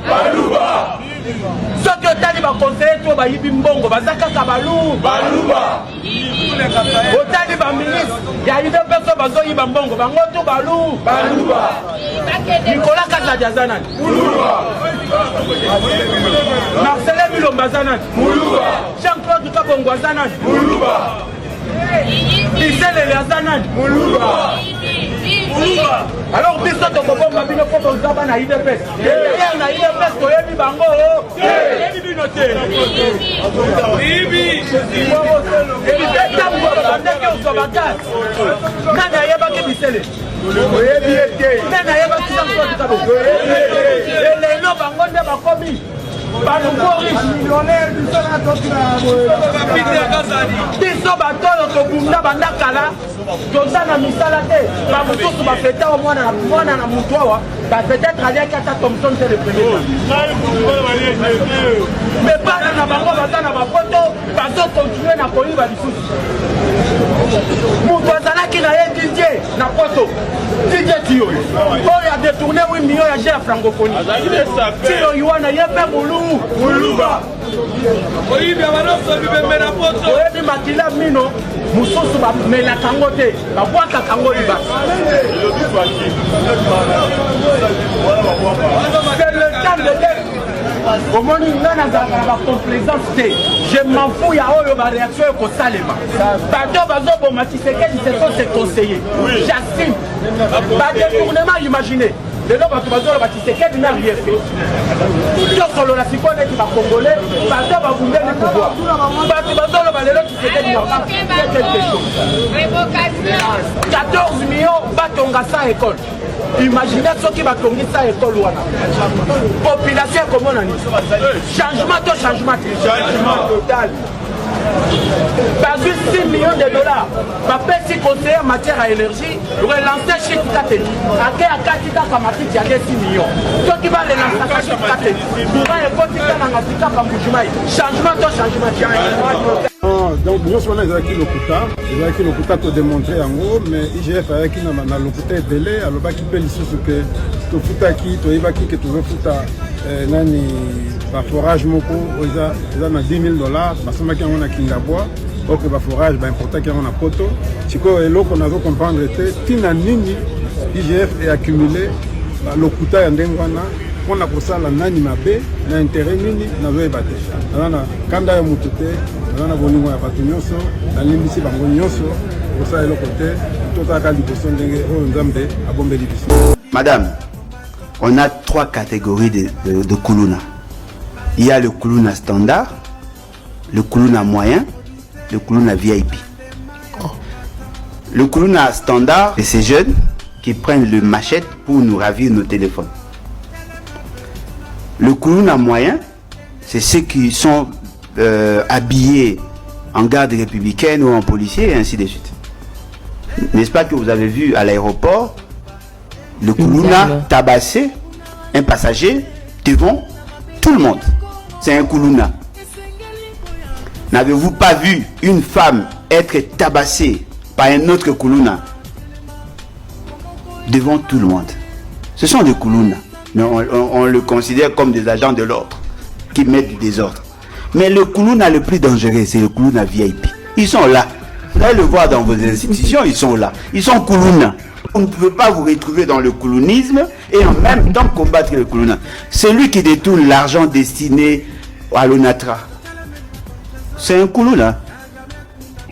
baluba. Ceux qui ont dit conseiller to ba yibi mbongo bazaka ka baluba. Otali ba ministre ya ide peso bazo yiba mbongo bango to baluba. Nicolas Kazadia Zanan Marcelin Milomba Zanan Jean-Claude Kabongo Zanan Isele Zanan alors biso to kobonga bino ko bozaba na IDPS na IDPS ko yebi bango yebi bino te bibi tambo bandeke uzobaka kana yeba ke bisele oyebi ete kana yeba kisango tukabo eleno bango nde bakomi biso batolo tobunda bandakala toza na misala te bamosusu bafeta o mwana na mutu awa peut-être aliaki ata Thompson te le premier mais bana na bango baza na bapoto bazokontinue na koyiba lisusu mutu azalaki na ye Didier na poto Didier Tio oyo adetourne 8 millions ya gere francophonie Tio Yuana ye mpe Muluba oyebi makila mino mosusu bamelaka yango te babwakaka yango liba c'est le temps de l'être omoni nga nazalaka na bacomplaisance te je m'en fous ya oyo baréaction ekosalema bato bazoboma Tshisekedi ce sont ses conseillers j'assume badetournement imaginer lelo bato bazoloba Tshisekedi na rien fait tokolola sikoyo neti bacongolais bato babundeli pouvoir bato bazoloba lelo Tshisekedi na quelque chose 14 millions batonga sa école imaginez soki batongi sa école wana population ekomona nini changement to changement total bazwi 6 millions de dollars bapesi conseiller en matière à énergie relancer Chik Kateli ake akati kaka matiti ya 6 millions soki barelansaka Chik Kateli courant ekoti tananga tikaka mbujimai changement to changement donc nous sommes les lokuta to démontrer en gros mais IGF avec na lokuta délai alors qui peut lisusu que to futaki to ibaki que to futa nani ba forage moko oza na $10,000 basoma ki ngona kingabwa ok ba forage ba importa ki ngona poto chiko eloko nazo comprendre te tina nini IGF est accumulé ba lokuta ya ndengwana on a kosala nani mabe na intérêt nini nazo ebate ana kanda ya mutute ana bolingo ya bato nyonso na limbisi bango nyonso kosala eloko te totaka liboso ndenge oyo nzambe abombeli biso. Madame, on a 3 catégories de kuluna. Il y a le kuluna standard, le kuluna moyen, le kuluna VIP. Le kuluna standard, c'est ces jeunes qui prennent le machette pour nous ravir nos téléphones. Le kuluna moyen, c'est ceux qui sont habillés en garde républicaine ou en policier et ainsi de suite. N'est-ce pas que vous avez vu à l'aéroport le kuluna tabasser un passager devant tout le monde? C'est un kuluna. N'avez-vous pas vu une femme être tabassée par un autre kuluna devant tout le monde? Ce sont des kuluna. Mais on le considère comme des agents de l'ordre qui mettent du désordre. Mais le kuluna le plus dangereux, c'est le kuluna VIP. Ils sont là. Vous allez le voir dans vos institutions, ils sont là. Ils sont kuluna. On ne peut pas vous retrouver dans le kulunisme et en même temps combattre le kuluna. Celui qui détourne l'argent destiné à l'ONATRA, c'est un kuluna.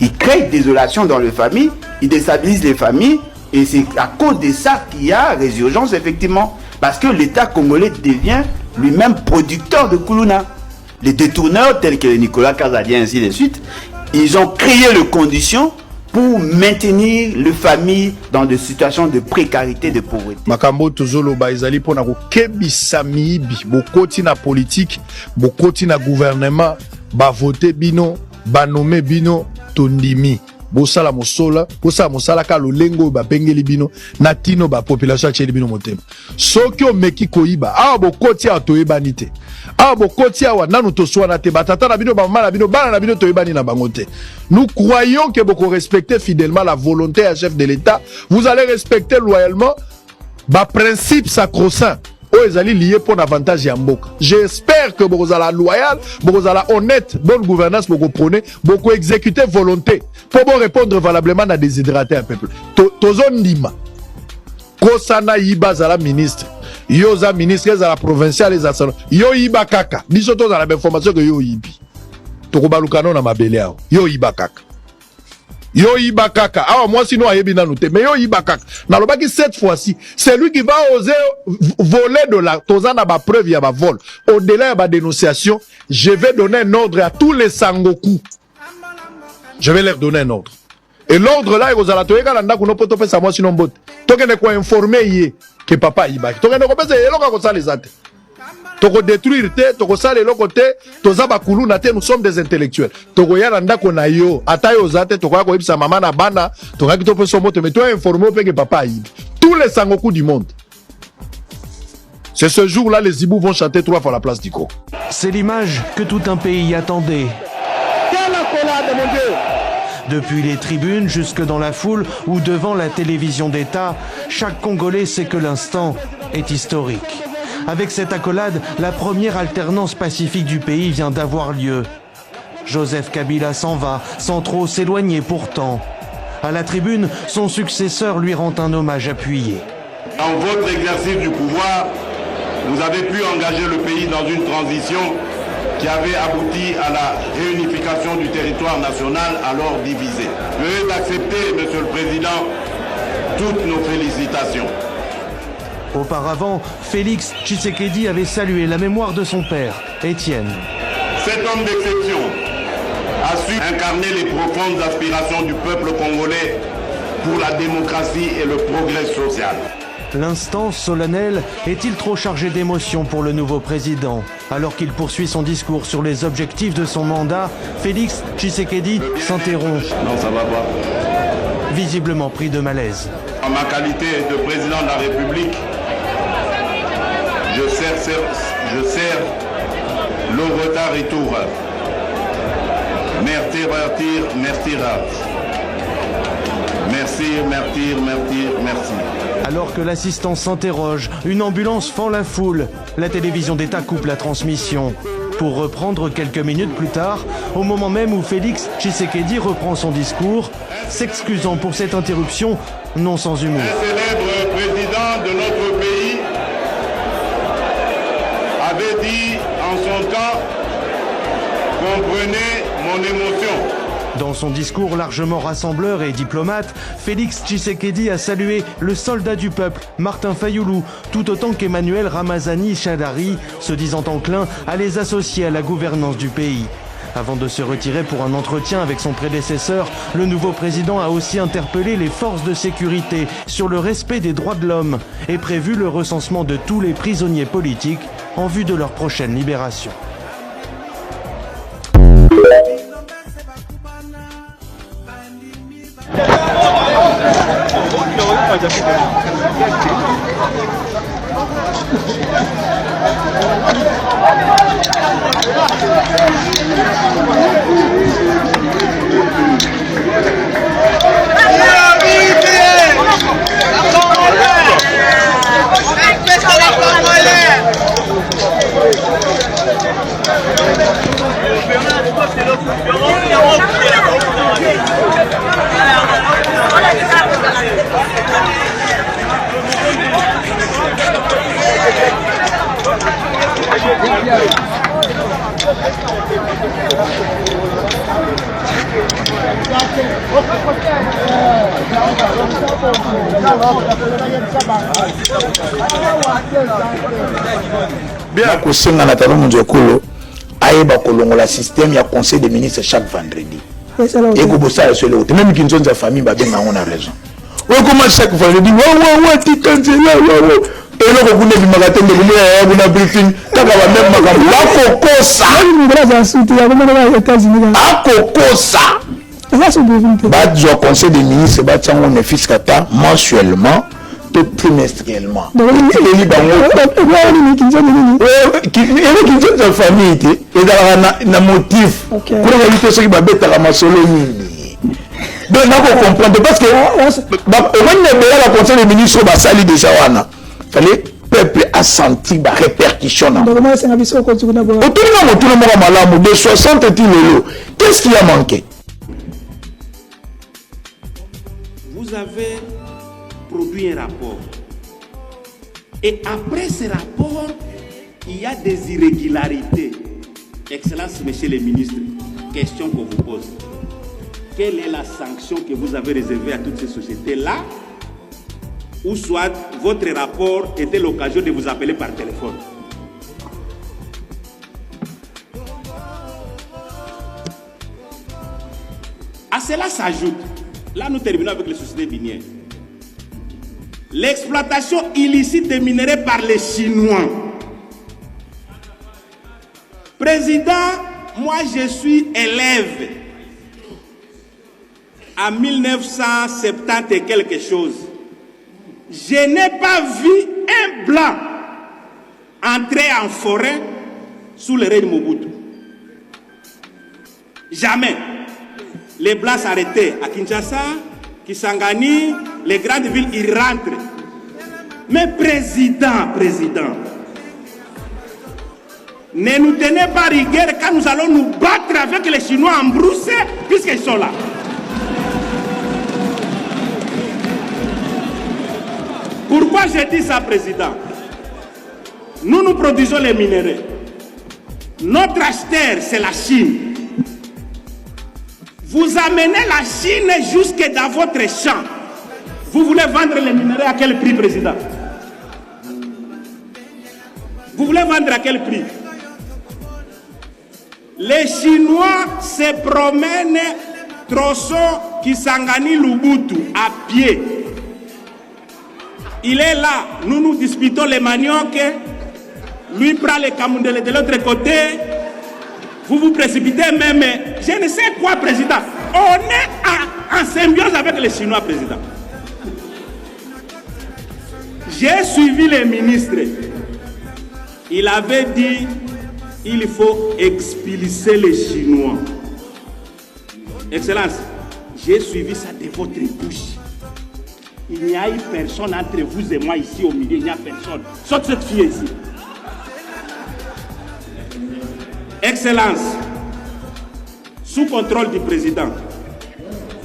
Il crée désolation dans les familles, il déstabilise les familles et c'est à cause de ça qu'il y a résurgence effectivement. Parce que l'État congolais devient lui-même producteur de kuluna. Les détourneurs tels que Nicolas Kazadia et ainsi de suite, ils ont créé les conditions pour maintenir les familles dans des situations de précarité, de pauvreté. Makambo tozolo ba ezali pona ko kebisa mibi, bokoti na politique, bokoti na gouvernement, ba voter bino, ba nommer bino tondimi. Bosala mosala ka lolengo ba pengeli bino na tino ba population cheli bino motema. Soki o meki koyiba, a bokoti a toyebani te. A bokoti a nanu to swana te batata na bino ba mala bino bana na bino toyebani na bango te. Nous croyons que vous respectez fidèlement la volonté du chef de l'État, vous allez respecter loyalement ba principe sacro-saint. ezali lié pour l'avantage ya mboka. J'espère que bozala loyal, bozala honnête, bonne gouvernance, boko prôner, boko exécuter volonté pour répondre valablement à déshydrater un peuple. Tozon Ndima. Kosana yiba zala ministre. Yoza ministre zala provincial les asano. Yo yiba kaka. Biso to zala information que yo yibi. Toko balukano na mabele ao. Yo yiba kaka. Yo Ibakaka. Ah, moi sinon ayebi nanoute. Mais yo Ibakaka. Nalobaki cette fois-ci, c'est lui qui va oser voler de la tozana ba preuve ya ba vol. Au-delà de la dénonciation, je vais donner un ordre à tous les Sangoku. Je vais leur donner un ordre. Et l'ordre là, ils ont toyeka landa kuno poto pesa moi sinon bote. Toke ne ko informer yé que papa Ibaki. Toke ne ko pesa yelo ka ko sa les ate. Toko détruire te, toko sale lo côté, toza bakulu na te, nous sommes des intellectuels. Toko ya landa kona yo, ata yo zate, toko ya ko ibisa mama na bana, toko ya kito pe somo te, mais toi informé pe que papa Ibi. Tous les Sangoku du monde. C'est ce jour-là, les Ibou vont chanter 3 fois la place d'Iko. C'est l'image que tout un pays attendait. Quelle accolade, mon Dieu! Depuis les tribunes jusque dans la foule ou devant la télévision d'État, chaque Congolais sait que l'instant est historique. Avec cette accolade, la première alternance pacifique du pays vient d'avoir lieu. Joseph Kabila s'en va, sans trop s'éloigner pourtant. À la tribune, son successeur lui rend un hommage appuyé. Dans votre exercice du pouvoir, vous avez pu engager le pays dans une transition qui avait abouti à la réunification du territoire national alors divisé. Veuillez accepter, Monsieur le Président, toutes nos félicitations. Auparavant, Félix Tshisekedi avait salué la mémoire de son père, Étienne. Cet homme d'exception a su incarner les profondes aspirations du peuple congolais pour la démocratie et le progrès social. L'instant solennel est-il trop chargé d'émotions pour le nouveau président? Alors qu'il poursuit son discours sur les objectifs de son mandat, Félix Tshisekedi s'interrompt. Non, ça va pas. Visiblement pris de malaise. En ma qualité de président de la République, je sers le retard et tour. Merci. Alors que l'assistance s'interroge, une ambulance fend la foule. La télévision d'État coupe la transmission. Pour reprendre quelques minutes plus tard, au moment même où Félix Tshisekedi reprend son discours, s'excusant pour cette interruption, non sans humour. Le célèbre président de notre pays avait dit en son temps, comprenez mon émotion. Dans son discours largement rassembleur et diplomate, Félix Tshisekedi a salué le soldat du peuple, Martin Fayoulou, tout autant qu'Emmanuel Ramazani Chadari, se disant enclin à les associer à la gouvernance du pays. Avant de se retirer pour un entretien avec son prédécesseur, le nouveau président a aussi interpellé les forces de sécurité sur le respect des droits de l'homme et prévu le recensement de tous les prisonniers politiques en vue de leur prochaine libération. Bien kosenga na talo munzokolo ayeba kolongola système ya conseil des ministres chaque vendredi. Et ko bossa sur le même qui nous a famille ba bien on a raison. Ouais comment chaque vendredi ouais titanze ouais et là ko kuna bi magatembe ko ya buna briefing kaka ba même makambo ba kokosa akokosa ba conseil des ministres ba tsango ne fiscata mensuellement trimestriellement. Qui famille et dans motif pour éviter ceux qui m'habitent à ma solo. Donc, on comprend parce que au moins la conseil des ministres va salir déjà. Fallait peuple a senti la répercussion. Donc, moi, c'est un avis sur le continent. De 60 études, qu'est-ce qui a manqué? Vous avez produit un rapport. Et après ce rapport, il y a des irrégularités. Excellence, monsieur le ministre, question qu'on vous pose. Quelle est la sanction que vous avez réservée à toutes ces sociétés-là? Ou soit votre rapport était l'occasion de vous appeler par téléphone? À cela s'ajoute, là nous terminons avec les sociétés minières, l'exploitation illicite des minerais par les Chinois. Président, moi je suis élève en 1970 et quelque chose. Je n'ai pas vu un blanc entrer en forêt sous le règne Mobutu. Jamais. Les blancs s'arrêtaient à Kinshasa, Kisangani, les grandes villes, ils rentrent. Mais président, ne nous tenez pas rigueur quand nous allons nous battre avec les Chinois en brousse, puisqu'ils sont là. Pourquoi j'ai dit ça, président? Nous produisons les minéraux. Notre acheteur, c'est la Chine. Vous amenez la Chine jusque dans votre champ. Vous voulez vendre les minéraux à quel prix, président? Vous voulez vendre à quel prix? Les Chinois se promènent Trosso, Kisangani, Lubutu à pied. Il est là, nous disputons les maniocs, lui prend les camundelles de l'autre côté, vous vous précipitez même, je ne sais quoi, président. On est en symbiose avec les Chinois, président. J'ai suivi les ministres. Il avait dit, il faut expulser les Chinois. Excellence, j'ai suivi ça de votre bouche. Il n'y a eu personne entre vous et moi ici au milieu, il n'y a personne. Sauf cette fille ici. Excellence, sous contrôle du président,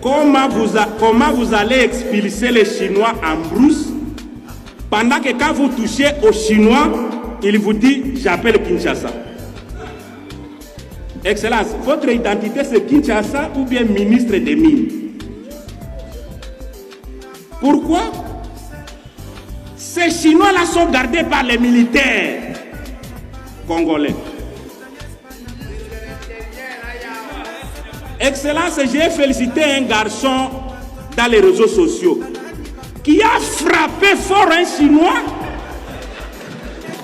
comment vous allez expulser les Chinois en brousse pendant que quand vous touchez aux Chinois, il vous dit j'appelle Kinshasa. Excellence, votre identité c'est Kinshasa ou bien ministre des Mines? Pourquoi? Ces Chinois-là sont gardés par les militaires congolais. Excellence, j'ai félicité un garçon dans les réseaux sociaux qui a frappé fort un Chinois.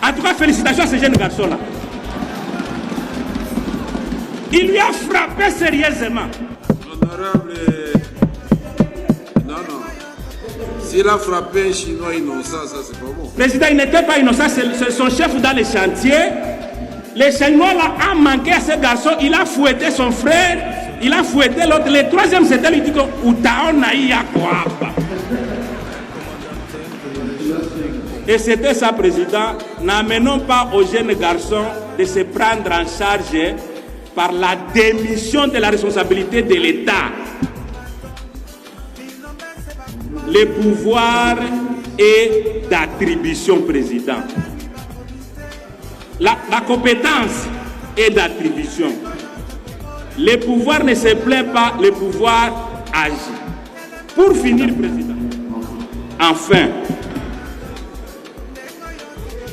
En tout cas, félicitations à ce jeune garçon-là. Il lui a frappé sérieusement. Honorable, non. S'il a frappé un Chinois innocent, ça c'est pas bon. Président, il n'était pas innocent, c'est son chef dans les chantiers. Le Chinois là a manqué à ce garçon, il a fouetté son frère, il a fouetté l'autre. Le troisième, c'était lui qui dit et c'était ça, président. N'amenons pas aux jeunes garçons de se prendre en charge par la démission de la responsabilité de l'État. Le pouvoir est d'attribution, président. La compétence est d'attribution. Le pouvoir ne se plaint pas, le pouvoir agit. Pour finir, président, enfin,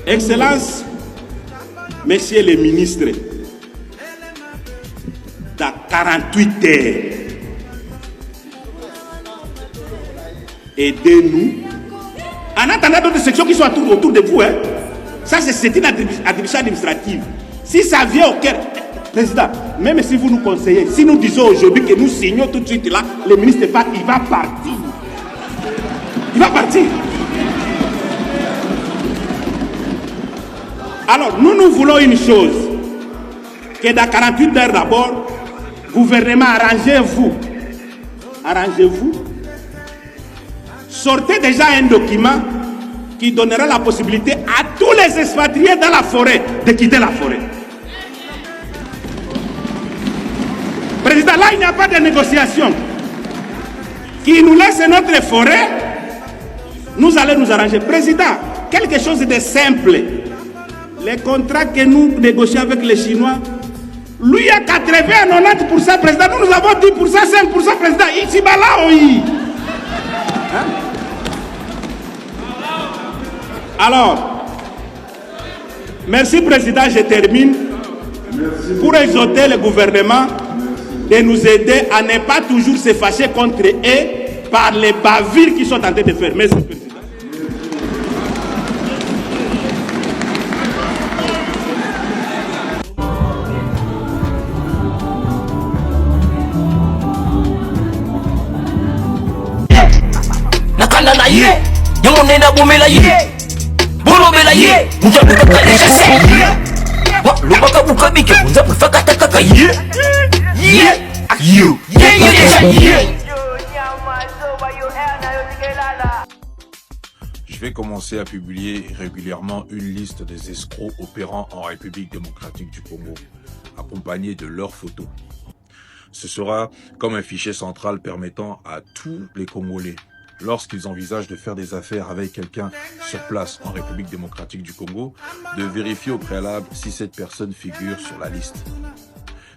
Excellence, messieurs les ministres, dans 48 heures, aidez-nous. En attendant d'autres sections qui sont autour de vous, hein. Ça c'est une attribution administrative. Si ça vient au cœur, président, même si vous nous conseillez, si nous disons aujourd'hui que nous signons tout de suite là, le ministre il va partir. Il va partir. Alors, nous voulons une chose, que dans 48 heures d'abord, gouvernement, arrangez-vous, sortez déjà un document qui donnera la possibilité à tous les expatriés dans la forêt de quitter la forêt. Président, là, il n'y a pas de négociation. Qui nous laisse notre forêt, nous allons nous arranger. Président, quelque chose de simple. Les contrats que nous négocions avec les Chinois, lui a 80-90%, président. Nous avons 10%, 5%, président. Ici, là, oui. Hein? Alors, merci, président. Je termine. Pour exhorter le gouvernement de nous aider à ne pas toujours se fâcher contre eux par les bavures qu'ils sont en train de faire. Merci, président. Je vais commencer à publier régulièrement une liste des escrocs opérant en République démocratique du Congo, accompagnés de leurs photos. Ce sera comme un fichier central permettant à tous les Congolais, lorsqu'ils envisagent de faire des affaires avec quelqu'un sur place en République démocratique du Congo, de vérifier au préalable si cette personne figure sur la liste.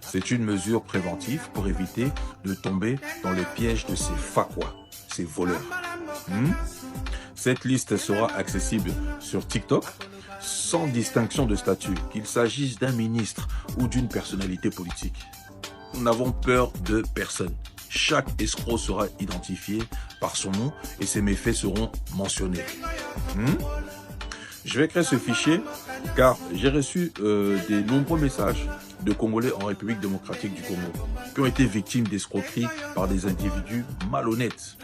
C'est une mesure préventive pour éviter de tomber dans le piège de ces fakwa, ces voleurs. Cette liste sera accessible sur TikTok sans distinction de statut, qu'il s'agisse d'un ministre ou d'une personnalité politique. Nous n'avons peur de personne. Chaque escroc sera identifié par son nom et ses méfaits seront mentionnés. Je vais créer ce fichier car j'ai reçu des nombreux messages de Congolais en République démocratique du Congo qui ont été victimes d'escroqueries par des individus malhonnêtes,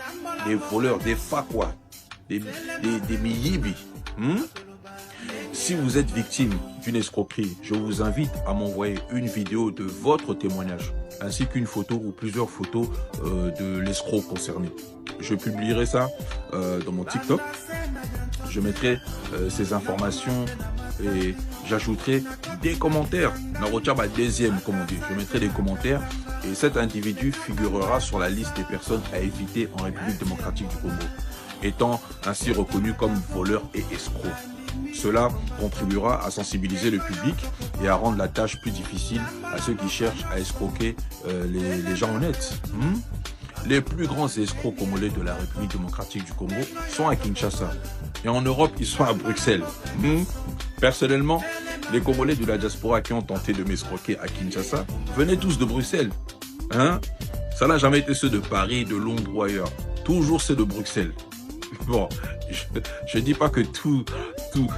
des voleurs, des fakwa, des miyibi. Si vous êtes victime d'une escroquerie, je vous invite à m'envoyer une vidéo de votre témoignage, ainsi qu'une photo ou plusieurs photos de l'escroc concerné. Je publierai ça dans mon TikTok. Je mettrai ces informations et j'ajouterai des commentaires. Deuxième, comme on dit. Je mettrai des commentaires et cet individu figurera sur la liste des personnes à éviter en République démocratique du Congo, étant ainsi reconnu comme voleur et escroc. Cela contribuera à sensibiliser le public et à rendre la tâche plus difficile à ceux qui cherchent à escroquer les gens honnêtes. Les plus grands escrocs congolais de la République démocratique du Congo sont à Kinshasa. Et en Europe, ils sont à Bruxelles. Personnellement, les Congolais de la diaspora qui ont tenté de m'escroquer à Kinshasa venaient tous de Bruxelles. Ça n'a jamais été ceux de Paris, de Londres ou ailleurs. Toujours ceux de Bruxelles. Bon, je ne dis pas que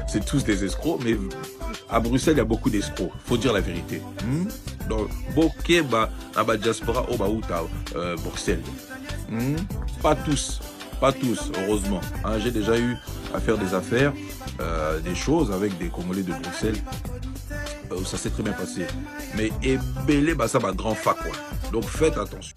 c'est tous des escrocs, mais à Bruxelles, il y a beaucoup d'escrocs. Il faut dire la vérité. Donc, Bokeba, la diaspora, Bruxelles. Pas tous, heureusement. J'ai déjà eu à faire des affaires, des choses avec des Congolais de Bruxelles. Ça s'est très bien passé. Mais Ebele, ça va grand fac, quoi. Donc, faites attention.